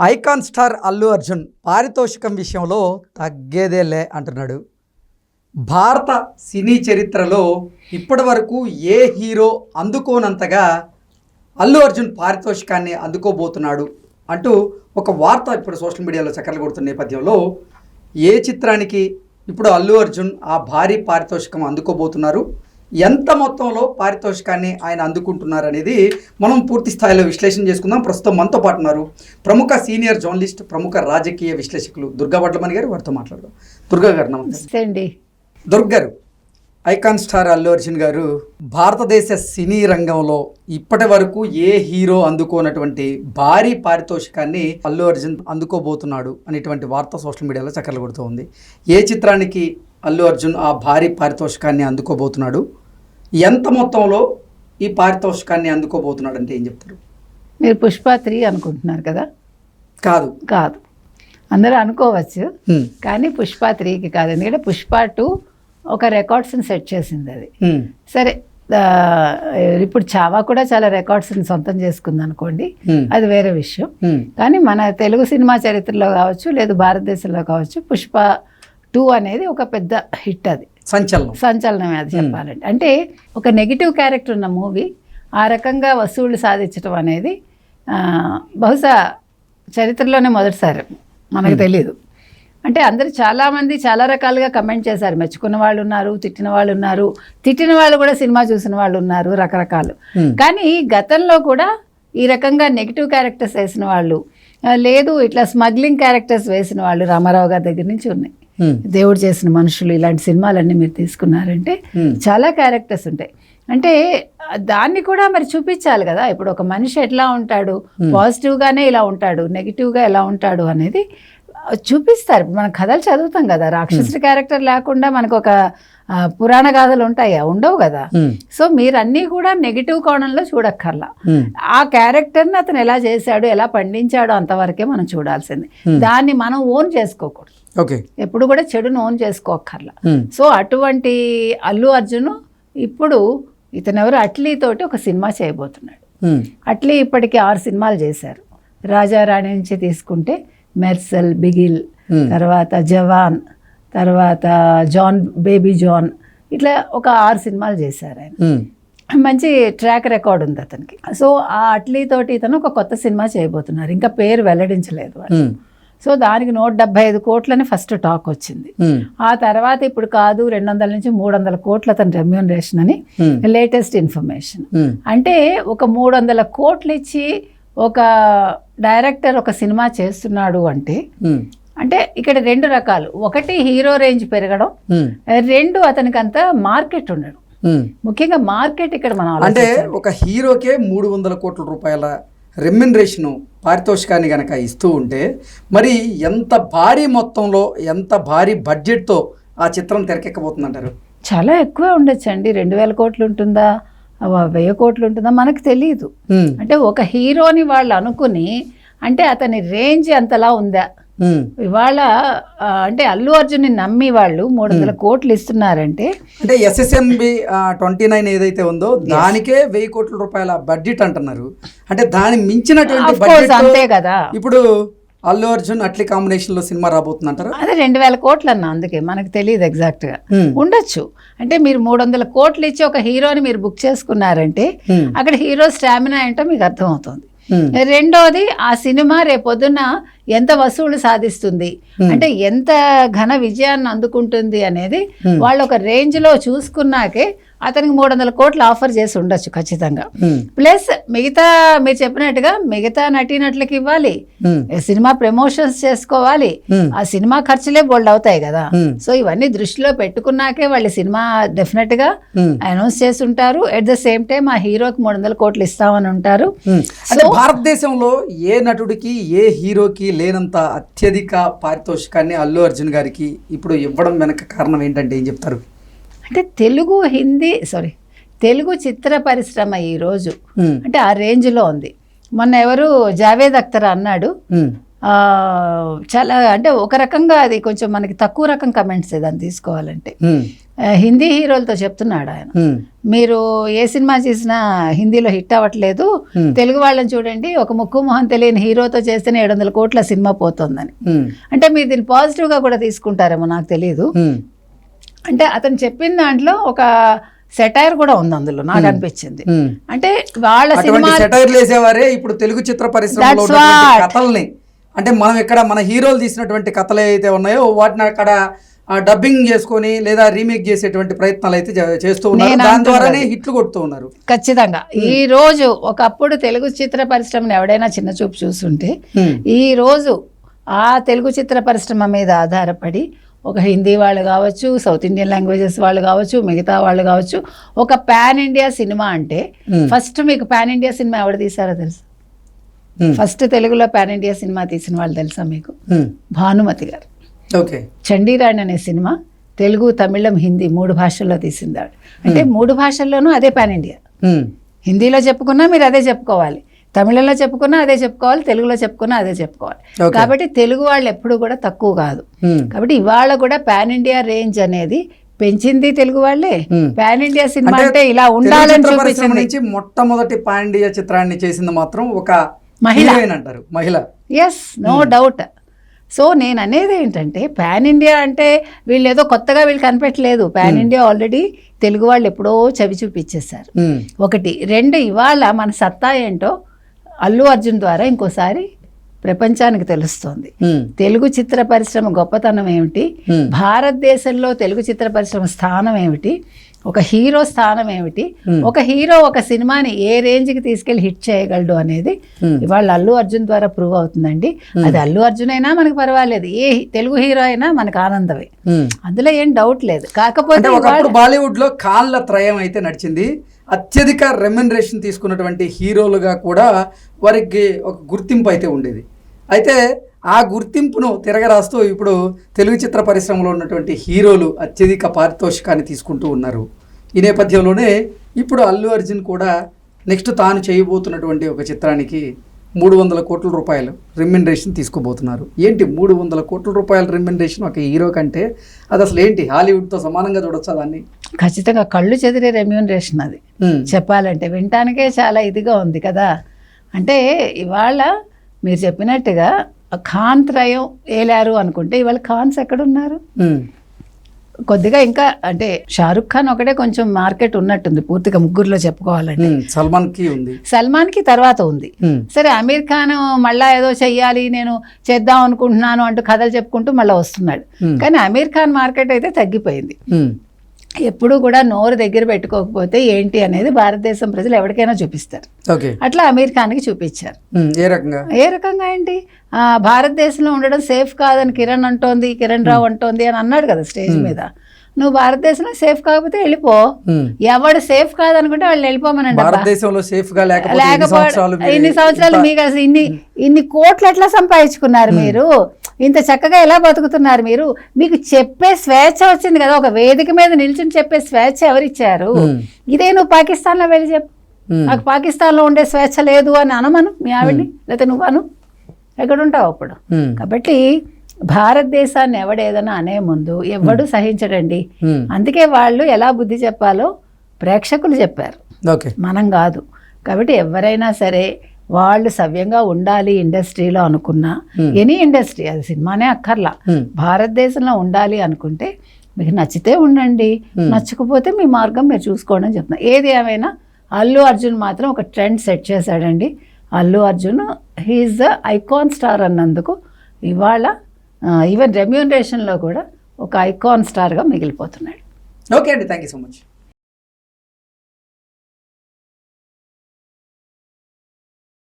Icon star Allu Arjun పారితోషికం విషయంలో తగ్గేదేలే అంటున్నాడు. భారత సినీ చరిత్రలో ఇప్పటి వరకు ఏ హీరో అందుకోనంతగా అల్లు అర్జున్ పారితోషికాన్ని అందుకోబోతున్నాడు అంటూ ఒక వార్త ఇప్పుడు సోషల్ మీడియాలో చక్కర్లు కొడుతున్న నేపథ్యంలో ఏ చిత్రానికి ఇప్పుడు అల్లు అర్జున్ ఆ భారీ పారితోషికం అందుకోబోతున్నారు, ఎంత మొత్తంలో పారితోషికాన్ని ఆయన అందుకుంటున్నారు అనేది మనం పూర్తి స్థాయిలో విశ్లేషణ చేసుకుందాం. ప్రస్తుతం మనతో పాటు ఉన్నారు ప్రముఖ సీనియర్ జర్నలిస్ట్, ప్రముఖ రాజకీయ విశ్లేషకులు దుర్గా వడ్లమణి గారు. వారితో మాట్లాడదాం. దుర్గా గారు నమస్తే అండి. దుర్గా గారు, ఐకాన్ స్టార్ అల్లు అర్జున్ గారు భారతదేశ సినీ రంగంలో ఇప్పటి వరకు ఏ హీరో అందుకోనటువంటి భారీ పారితోషికాన్ని అల్లు అర్జున్ అందుకోబోతున్నాడు అనేటువంటి వార్త సోషల్ మీడియాలో చక్కర్లు కొడుతూ ఉంది. ఏ చిత్రానికి అల్లు అర్జున్ ఆ భారీ పారితోషికాన్ని అందుకోబోతున్నాడు, ఎంత మొత్తంలో ఈ పారితోషికాన్ని అందుకోబోతున్నాడు అంటే ఏం చెప్తారు? మీరు పుష్ప 3 అనుకుంటున్నారు కదా? కాదు అందరూ అనుకోవచ్చు, కానీ పుష్ప 3కి కాదు. ఎందుకంటే పుష్ప 2 ఒక రికార్డ్స్ని సెట్ చేసింది. అది సరే, ఇప్పుడు చావా కూడా చాలా రికార్డ్స్ని సొంతం చేసుకుంది అనుకోండి, అది వేరే విషయం. కానీ మన తెలుగు సినిమా చరిత్రలో కావచ్చు, లేదు భారతదేశంలో కావచ్చు, పుష్ప 2 అనేది ఒక పెద్ద హిట్. అది సంచలనమే అది చెప్పాలంటే. అంటే ఒక నెగిటివ్ క్యారెక్టర్ ఉన్న మూవీ ఆ రకంగా వసూళ్లు సాధించడం అనేది బహుశా చరిత్రలోనే మొదటిసారి, మనకు తెలియదు. అంటే అందరూ చాలామంది చాలా రకాలుగా కమెంట్ చేశారు. మెచ్చుకున్న వాళ్ళు ఉన్నారు, తిట్టిన వాళ్ళు ఉన్నారు, తిట్టిన వాళ్ళు కూడా సినిమా చూసిన వాళ్ళు ఉన్నారు, రకరకాలు. కానీ గతంలో కూడా ఈ రకంగా నెగిటివ్ క్యారెక్టర్స్ వేసిన వాళ్ళు, లేదు ఇట్లా స్మగ్లింగ్ క్యారెక్టర్స్ వేసిన వాళ్ళు రామారావు గారి దగ్గర నుంచి ఉన్నాయి. దేవుడు చేసిన మనుషులు, ఇలాంటి సినిమాలన్నీ మీరు తీసుకున్నారంటే చాలా క్యారెక్టర్స్ ఉంటాయి. అంటే దాన్ని కూడా మరి చూపించాలి కదా. ఇప్పుడు ఒక మనిషి ఎట్లా ఉంటాడు, పాజిటివ్గానే ఇలా ఉంటాడు, నెగిటివ్గా ఎలా ఉంటాడు అనేది చూపిస్తారు. మనం కథలు చదువుతాం కదా, రాక్షసుడి క్యారెక్టర్ లేకుండా మనకు ఒక పురాణ గాథలు ఉంటాయా? ఉండవు కదా. సో మీరు అన్నీ కూడా నెగిటివ్ కోణంలో చూడక్కర్లా. ఆ క్యారెక్టర్ని అతను ఎలా చేశాడు, ఎలా పండించాడో అంతవరకే మనం చూడాల్సింది. దాన్ని మనం ఓన్ చేసుకోకూడదు. ఎప్పుడు కూడా చెడును ఓన్ చేసుకోక్కర్లా. సో అటువంటి అల్లు అర్జున్ ఇప్పుడు ఇతనెవరు అట్లీతోటి ఒక సినిమా చేయబోతున్నాడు. అట్లీ ఇప్పటికి 6 సినిమాలు చేశారు. రాజారాణి నుంచి తీసుకుంటే మెర్సల్, బిగిల్, తర్వాత జవాన్, తర్వాత జాన్, బేబీ జాన్, ఇట్లా ఒక 6 సినిమాలు చేశారు ఆయన. మంచి ట్రాక్ రికార్డ్ ఉంది అతనికి. సో ఆ అట్లీతోటి ఇతను ఒక కొత్త సినిమా చేయబోతున్నారు. ఇంకా పేరు వెల్లడించలేదు వాళ్ళు. సో దానికి 175 కోట్లని ఫస్ట్ టాక్ వచ్చింది. ఆ తర్వాత ఇప్పుడు కాదు 200 నుంచి 300 కోట్లు అతని రెమ్యూనరేషన్ అని లేటెస్ట్ ఇన్ఫర్మేషన్. అంటే ఒక 300 కోట్లు ఇచ్చి ఒక డైరెక్టర్ ఒక సినిమా చేస్తున్నాడు అంటే అంటే ఇక్కడ 2 రకాలు. ఒకటి హీరో రేంజ్ పెరగడం, 2 అతనికి అంత మార్కెట్ ఉండడం. ముఖ్యంగా మార్కెట్ ఇక్కడ మనం అంటే ఒక హీరోకే 300 కోట్ల రూపాయల రెమ్యునరేషన్ పారితోషికాన్ని కనుక ఇస్తూ ఉంటే మరి ఎంత భారీ మొత్తంలో, ఎంత భారీ బడ్జెట్తో ఆ చిత్రం తెరకెక్కబోతుందంటారు? చాలా ఎక్కువ ఉండొచ్చు అండి. 2000 కోట్లు ఉంటుందా, 1000 కోట్లు ఉంటుందా మనకు తెలియదు. అంటే ఒక హీరోని వాళ్ళు అనుకుని, అంటే అతని రేంజ్ అంతలా ఉందా ఇవాళ, అంటే అల్లు అర్జున్ని నమ్మి వాళ్ళు 300 కోట్లు ఇస్తున్నారంటే, అంటే SSMB 29 ఏదైతే ఉందో దానికే 1000 కోట్ల రూపాయల బడ్జెట్ అంటున్నారు. అంటే దాని మించినటువంటి బడ్జెట్ అంతే కదా. ఇప్పుడు అల్లు అర్జున్ అట్లీ కాంబినేషన్ లో సినిమా రాబోతుందంటారా? అదే 2000 కోట్లు అన్న, అందుకే మనకు తెలియదు ఎగ్జాక్ట్ గా. ఉండొచ్చు. అంటే మీరు 300 కోట్లు ఇచ్చి ఒక హీరోని మీరు బుక్ చేసుకున్నారంటే అక్కడ హీరో స్టామినా ఏంటో మీకు అర్థమవుతుంది. రెండోది, ఆ సినిమా రేపొద్దున ఎంత వసూళ్లు సాధిస్తుంది, అంటే ఎంత ఘన విజయాన్ని అందుకుంటుంది అనేది వాళ్ళు ఒక రేంజ్ లో చూసుకున్నాకే అతనికి 300 కోట్లు ఆఫర్ చేసి ఉండొచ్చు ఖచ్చితంగా. ప్లస్ మిగతా మీరు చెప్పినట్టుగా మిగతా నటీనటులకు ఇవ్వాలి, సినిమా ప్రమోషన్స్ చేసుకోవాలి, ఆ సినిమా ఖర్చులే బోల్డ్ అవుతాయి కదా. సో ఇవన్నీ దృష్టిలో పెట్టుకున్నాకే వాళ్ళు సినిమా డెఫినెట్ గా అనౌన్స్ చేసి ఉంటారు. ఎట్ ద సేమ్ టైం ఆ హీరోకి 300 కోట్లు ఇస్తామని ఉంటారు. అంటే భారతదేశంలో ఏ నటుడికి, ఏ హీరోకి లేనంత అత్యధిక పారితోషికాన్ని అల్లు అర్జున్ గారికి ఇప్పుడు ఇవ్వడం వెనక కారణం ఏంటంటే ఏం చెప్తారు? అంటే తెలుగు చిత్ర పరిశ్రమ ఈరోజు అంటే ఆ రేంజ్లో ఉంది. మొన్న ఎవరు జావేద్ అఖ్తర్ అన్నాడు, చాలా అంటే ఒక రకంగా అది కొంచెం మనకి తక్కువ రకం కమెంట్స్ దాన్ని తీసుకోవాలంటే. హిందీ హీరోలతో చెప్తున్నాడు ఆయన, మీరు ఏ సినిమా చేసినా హిందీలో హిట్ అవ్వట్లేదు, తెలుగు వాళ్ళని చూడండి, ఒక ముక్కు మొహం తెలియని హీరోతో చేస్తేనే 700 కోట్ల సినిమా పోతుందని. అంటే మీరు దీన్ని పాజిటివ్గా కూడా తీసుకుంటారేమో నాకు తెలియదు. అంటే అతను చెప్పిన దాంట్లో ఒక సెటైర్ కూడా ఉంది అందులో, నాకు అనిపించింది. అంటే వాళ్ళ సినిమా సెటైర్లు వేసేవారే ఇప్పుడు తెలుగు చిత్ర పరిశ్రమలో కథల్ని, అంటే మనం ఇక్కడ మన హీరోలు తీసినటువంటి కథలు ఏవైతే ఉన్నాయో వాటిని అక్కడ డబ్బింగ్ చేసుకొని లేదా రీమేక్ చేసేటువంటి ప్రయత్నాలు అయితే చేస్తూ ఉన్నారు, దాని ద్వారానే హిట్లు కొడుతూ ఉన్నారు. ఖచ్చితంగా ఈ రోజు ఒకప్పుడు తెలుగు చిత్ర పరిశ్రమను ఎవడైనా చిన్న చూపు చూస్తుంటే ఈ రోజు ఆ తెలుగు చిత్ర పరిశ్రమ మీద ఆధారపడి ఒక హిందీ వాళ్ళు కావచ్చు, సౌత్ ఇండియన్ లాంగ్వేజెస్ వాళ్ళు కావచ్చు, మిగతా వాళ్ళు కావచ్చు, ఒక పాన్ ఇండియా సినిమా అంటే ఫస్ట్ మీకు పాన్ ఇండియా సినిమా ఎవరు తీసారో తెలుసు? ఫస్ట్ తెలుగులో పాన్ ఇండియా సినిమా తీసిన వాళ్ళు తెలుసా మీకు? భానుమతి గారు. ఓకే. చండీరాణి అనే సినిమా తెలుగు, తమిళం, హిందీ 3 భాషల్లో తీసింది ఆవిడ. అంటే 3 భాషల్లోనూ అదే పాన్ ఇండియా. హిందీలో చెప్పుకున్నా మీరు అదే చెప్పుకోవాలి, తమిళంలో చెప్పుకున్నా అదే చెప్పుకోవాలి, తెలుగులో చెప్పుకున్నా అదే చెప్పుకోవాలి. కాబట్టి తెలుగు వాళ్ళు ఎప్పుడు కూడా తక్కువ కాదు. కాబట్టి ఇవాళ కూడా పాన్ ఇండియా రేంజ్ అనేది పెంచింది తెలుగు వాళ్ళే. పాన్ ఇండియా సినిమా అంటే ఇలా ఉండాలని చూపించింది. మొట్టమొదటి పాన్ ఇండియా చిత్రాన్ని చేసింది మాత్రం ఒక మహిళ అంటారు, మహిళ. Yes, no doubt. సో నేను అనేది ఏంటంటే పాన్ ఇండియా అంటే వీళ్ళు ఏదో కొత్తగా వీళ్ళు కనిపెట్టలేదు. పాన్ ఇండియా ఆల్రెడీ తెలుగు వాళ్ళు ఎప్పుడో చవి చూపించేశారు. 1. 2 ఇవాళ మన సత్తా ఏంటో అల్లు అర్జున్ ద్వారా ఇంకోసారి ప్రపంచానికి తెలుస్తోంది. తెలుగు చిత్ర పరిశ్రమ గొప్పతనం ఏమిటి, భారతదేశంలో తెలుగు చిత్ర పరిశ్రమ స్థానం ఏమిటి, ఒక హీరో స్థానం ఏమిటి, ఒక హీరో ఒక సినిమాని ఏ రేంజ్కి తీసుకెళ్లి హిట్ చేయగలడు అనేది ఇవాళ అల్లు అర్జున్ ద్వారా ప్రూవ్ అవుతుందండి. అది అల్లు అర్జున్ అయినా మనకు పర్వాలేదు, ఏ తెలుగు హీరో అయినా మనకు ఆనందమే, అందులో ఏం డౌట్ లేదు. కాకపోతే బాలీవుడ్ లో కాళ్ళ త్రయం అయితే నడిచింది. అత్యధిక రెమ్యునరేషన్ తీసుకున్నటువంటి హీరోలుగా కూడా వారికి ఒక గుర్తింపు అయితే ఉండేది. అయితే ఆ గుర్తింపును తిరగరాస్తూ ఇప్పుడు తెలుగు చిత్ర పరిశ్రమలో ఉన్నటువంటి హీరోలు అత్యధిక పారితోషికాన్ని తీసుకుంటూ ఉన్నారు. ఈ నేపథ్యంలోనే ఇప్పుడు అల్లు అర్జున్ కూడా నెక్స్ట్ తాను చేయబోతున్నటువంటి ఒక చిత్రానికి 300 కోట్ల రూపాయలు రెమ్యునరేషన్ తీసుకోబోతున్నారు. ఏంటి 300 కోట్ల రూపాయల రెమ్యునరేషన్ ఒక హీరో కంటే? అది అసలు ఏంటి, హాలీవుడ్తో సమానంగా చూడొచ్చా దాన్ని? ఖచ్చితంగా కళ్ళు చెదిరే రెమ్యూనరేషన్ అది. చెప్పాలంటే వినటానికే చాలా ఇదిగా ఉంది కదా. అంటే ఇవాళ మీరు చెప్పినట్టుగా ఖాన్ త్రయం ఏలారు అనుకుంటే ఇవాళ ఖాన్స్ ఎక్కడున్నారు? కొద్దిగా ఇంకా అంటే షారుఖ్ ఖాన్ ఒకటే కొంచెం మార్కెట్ ఉన్నట్టుంది పూర్తిగా ముగ్గురులో చెప్పుకోవాలంటే. సల్మాన్ కి తర్వాత ఉంది. సరే అమీర్ ఖాన్ మళ్ళా ఏదో చెయ్యాలి, నేను చేద్దాం అనుకుంటున్నాను అంటూ కథలు చెప్పుకుంటూ మళ్ళీ వస్తున్నాడు. కానీ అమీర్ ఖాన్ మార్కెట్ అయితే తగ్గిపోయింది. ఎప్పుడు కూడా నోరు దగ్గర పెట్టుకోకపోతే ఏంటి అనేది భారతదేశం ప్రజలు ఎవరికైనా చూపిస్తారు. అట్లా అమీర్ ఖాన్కి చూపించారు. ఏ రకంగా ఏంటి, భారతదేశంలో ఉండడం సేఫ్ కాదని కిరణ్ రావు అంటోంది అని అన్నాడు కదా స్టేజ్ మీద. నువ్వు భారతదేశంలో సేఫ్ కాకపోతే వెళ్ళిపో, ఎవడు సేఫ్ కాదనుకుంటే వాళ్ళు వెళ్ళిపోమనండి. ఇన్ని సంవత్సరాలు మీకు అసలు ఇన్ని కోట్లు ఎట్లా సంపాదించుకున్నారు మీరు, ఇంత చక్కగా ఎలా బతుకుతున్నారు మీరు, మీకు చెప్పే స్వేచ్ఛ వచ్చింది కదా, ఒక వేదిక మీద నిల్చుని చెప్పే స్వేచ్ఛ ఎవరిచ్చారు? ఇదే నువ్వు పాకిస్తాన్లో వెళ్ళి చెప్పు, నాకు పాకిస్తాన్లో ఉండే స్వేచ్ఛ లేదు అని అనమను మీ ఆవిడ్ని, లేకపోతే నువ్వు అను, ఎక్కడుంటావు అప్పుడు. కాబట్టి భారతదేశాన్ని ఎవడేదన్నా అనే ముందు ఎవడు సహించడండి. అందుకే వాళ్ళు ఎలా బుద్ధి చెప్పాలో ప్రేక్షకులు చెప్పారు, మనం కాదు. కాబట్టి ఎవరైనా సరే వాళ్ళు సవ్యంగా ఉండాలి ఇండస్ట్రీలో అనుకున్నా, ఎనీ ఇండస్ట్రీ, అది సినిమానే అక్కర్లా, భారతదేశంలో ఉండాలి అనుకుంటే మీకు నచ్చితే ఉండండి, నచ్చకపోతే మీ మార్గం మీరు చూసుకోండి అని చెప్తున్నా. ఏది ఏమైనా అల్లు అర్జున్ మాత్రం ఒక ట్రెండ్ సెట్ చేశాడండి. Allu Arjun he's the icon star అన్నందుకు ఇవాళ ఈవెన్ రెమ్యూనరేషన్లో కూడా ఒక ఐకాన్ స్టార్గా మిగిలిపోతున్నాడు. ఓకే అండి, థ్యాంక్ యూ సో మచ్.